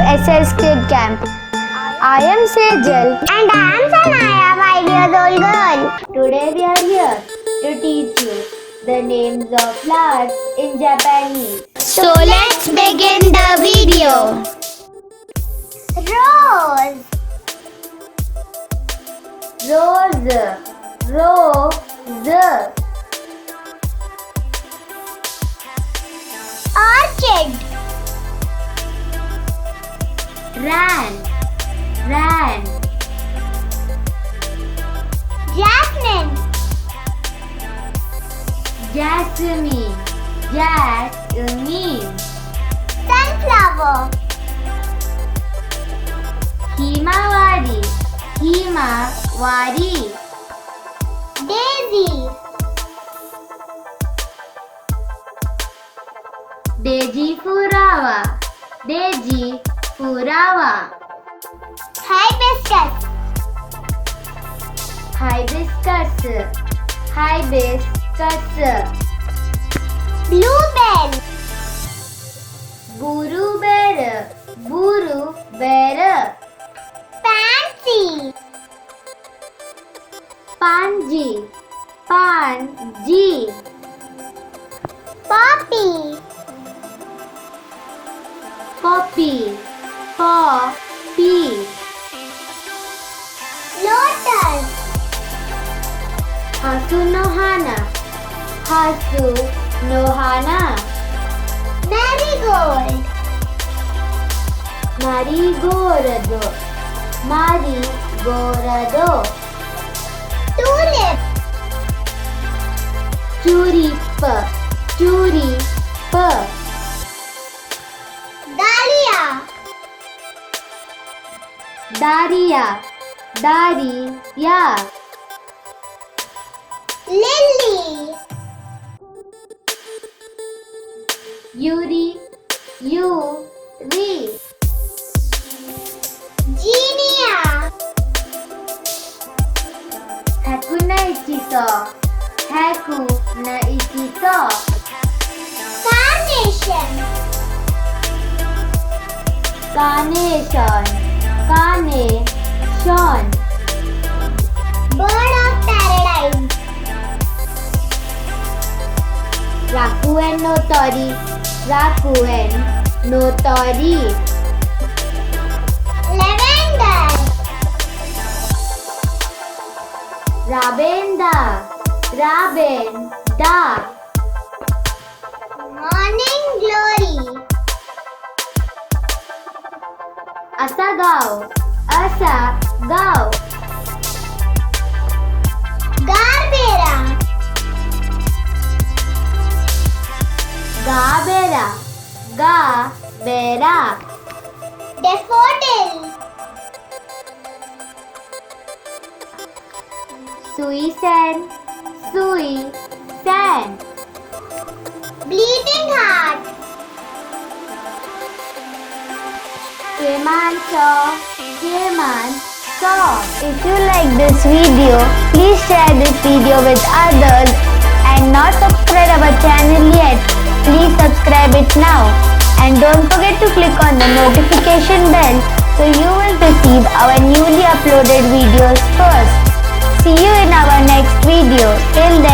SS Kid Camp. I am Sejal. And I am Sanaya, 5 years old girl. Today we are here to teach you the names of flowers in Japanese. So let's begin the video. Rose, Rose. orchid, Ran. jasmine, Jasmine. sunflower, Himawari. daisy, Deji Furawa. hibiscus, bluebell, Buru-bear. pansy, Panji. poppy, lotus, Hasunohana. marigold, Marigold. tulip, Tulip. Dahlia. lily, Yuri. genia, Hakunaichiso. carnation, Carnation. bird of paradise, Rakuen no tori. lavender, Rabenda. morning glory, Asagao. garbera, Gabera. daffodil, Suisan. bleeding heart, Kemancho. If you like this video, please share this video with others and not subscribe our channel yet. Please subscribe it now and don't forget to click on the notification bell so you will receive our newly uploaded videos first. See you in our next video. Till then.